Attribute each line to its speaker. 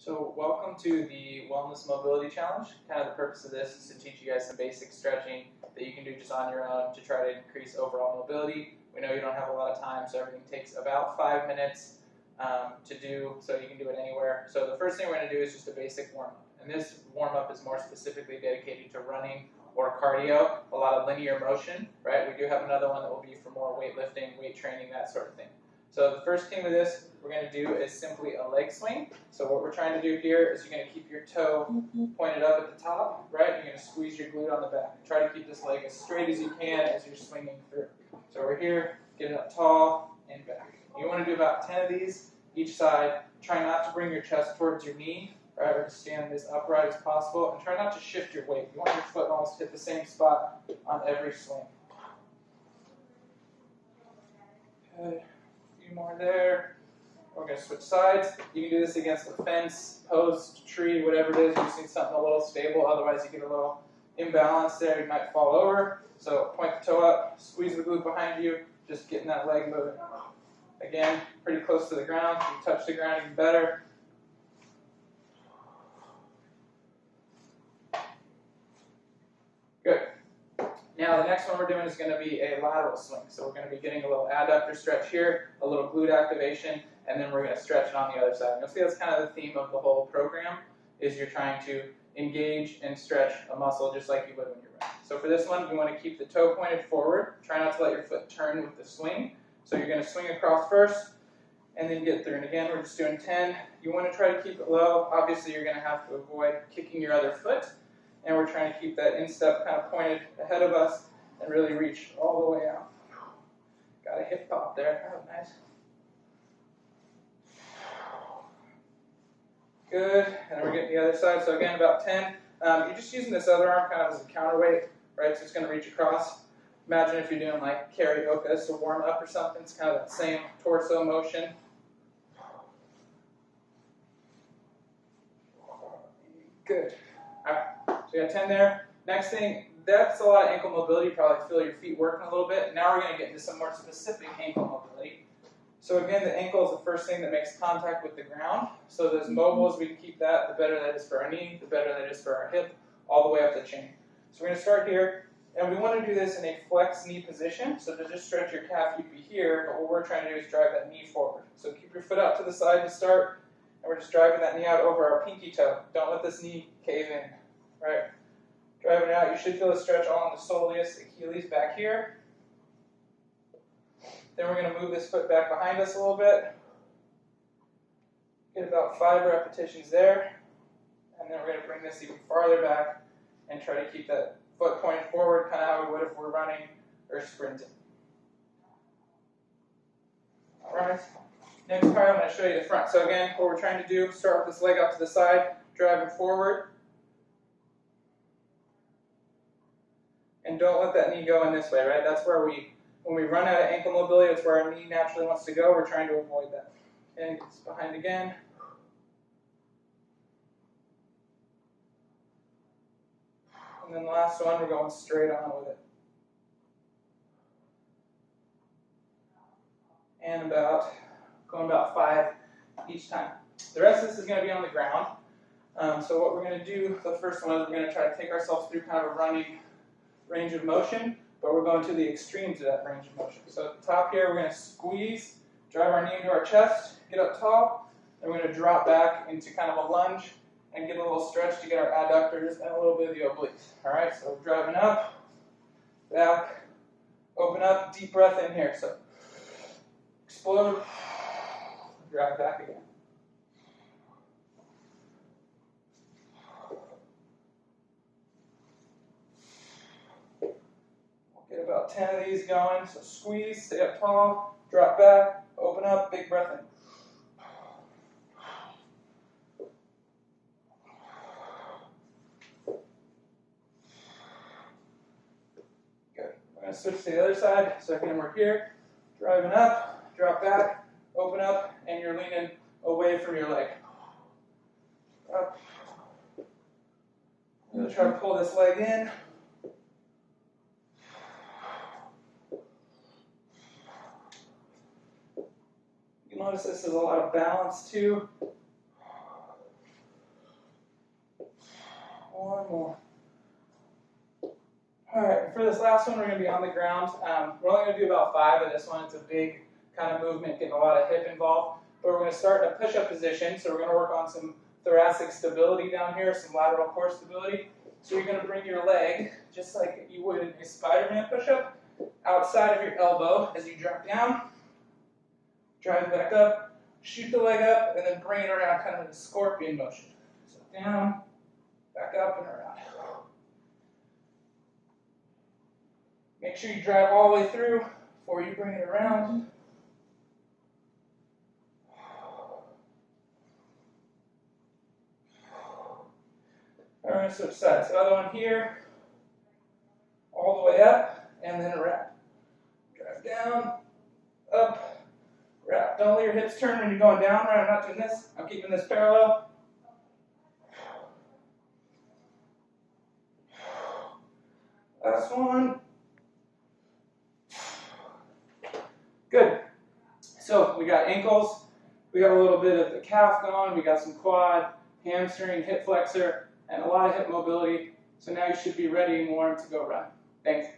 Speaker 1: So welcome to the Wellness Mobility Challenge. Kind of the purpose of this is to teach you guys some basic stretching that you can do just on your own to try to increase overall mobility. We know you don't have a lot of time, so everything takes about 5 minutes to do, so you can do it anywhere. So the first thing we're going to do is just a basic warm-up. And this warm-up is more specifically dedicated to running or cardio, a lot of linear motion, right? We do have another one that will be for more weightlifting, weight training, that sort of thing. So the first thing with this we're going to do is simply a leg swing. So what we're trying to do here is you're going to keep your toe pointed up at the top, right? You're going to squeeze your glute on the back. Try to keep this leg as straight as you can as you're swinging through. So we're here, get it up tall and back. You want to do about 10 of these each side. Try not to bring your chest towards your knee, right? Or stand as upright as possible, and try not to shift your weight. You want your foot almost hit the same spot on every swing. Okay, a few more there. We're going to switch sides. You can do this against a fence, post, tree, whatever it is. You just need something a little stable. Otherwise, you get a little imbalance there. You might fall over. So point the toe up, squeeze the glute behind you, just getting that leg moving. Again, pretty close to the ground. If you touch the ground, even better. Good. Now the next one we're doing is going to be a lateral swing. So we're going to be getting a little adductor stretch here, a little glute activation, and then we're going to stretch it on the other side. And you'll see that's kind of the theme of the whole program, is you're trying to engage and stretch a muscle just like you would when you're running. So for this one, you want to keep the toe pointed forward. Try not to let your foot turn with the swing. So you're going to swing across first, and then get through. And again, we're just doing 10. You want to try to keep it low. Obviously, you're going to have to avoid kicking your other foot. And we're trying to keep that instep kind of pointed ahead of us and really reach all the way out. Got a hip pop there. That was nice. Good. And then we're getting the other side. So again, about 10. You're just using this other arm kind of as a counterweight, right? So it's going to reach across. Imagine if you're doing like karaoke, so warm up or something. It's kind of that same torso motion. Good. All right. So you got 10 there. Next thing, that's a lot of ankle mobility. You probably feel your feet working a little bit. Now we're going to get into some more specific ankle mobility. So again, the ankle is the first thing that makes contact with the ground. So as mobile as we can keep that, the better that is for our knee, the better that is for our hip, all the way up the chain. So we're going to start here, and we want to do this in a flex knee position. So to just stretch your calf, you'd be here, but what we're trying to do is drive that knee forward. So keep your foot out to the side to start, and we're just driving that knee out over our pinky toe. Don't let this knee cave in. Right, driving it out, you should feel a stretch on the soleus Achilles back here. Then we're going to move this foot back behind us a little bit. Get about 5 repetitions there. And then we're going to bring this even farther back and try to keep that foot pointed forward, kind of how we would if we're running or sprinting. All right, next part I'm going to show you the front. So again, what we're trying to do, start with this leg out to the side, driving forward. And don't let that knee go in this way, right? That's where when we run out of ankle mobility, that's where our knee naturally wants to go. We're trying to avoid that. And it's behind again. And then the last one, we're going straight on with it. And going about 5 each time. The rest of this is going to be on the ground. So what we're going to do, the first one is we're going to try to take ourselves through kind of a running range of motion, but we're going to the extremes of that range of motion. So at the top here, we're going to squeeze, drive our knee into our chest, get up tall, and we're going to drop back into kind of a lunge and get a little stretch to get our adductors and a little bit of the obliques. All right, so we're driving up, back, open up, deep breath in here. So explode, drive back again. Get about 10 of these going. So squeeze, stay up tall, drop back, open up, big breath in. Good. We're going to switch to the other side. So again, we're here, driving up, drop back, open up, and you're leaning away from your leg. Up. I'm going to try to pull this leg in. Notice this is a lot of balance too. One more. All right, for this last one, we're going to be on the ground. We're only going to do about 5 of this one. It's a big kind of movement, getting a lot of hip involved. But we're going to start in a push-up position. So we're going to work on some thoracic stability down here, some lateral core stability. So you're going to bring your leg, just like you would in a Spiderman push-up, outside of your elbow as you drop down. Drive back up, shoot the leg up, and then bring it around, kind of a scorpion motion. So down, back up, and around. Make sure you drive all the way through before you bring it around. All right, switch sides. So other one here, all the way up, and then around. Drive down, up, wrap. Don't let your hips turn when you're going down. Right? I'm not doing this. I'm keeping this parallel. Last one. Good. So we got ankles. We got a little bit of the calf going. We got some quad, hamstring, hip flexor, and a lot of hip mobility. So now you should be ready and warm to go run. Thanks.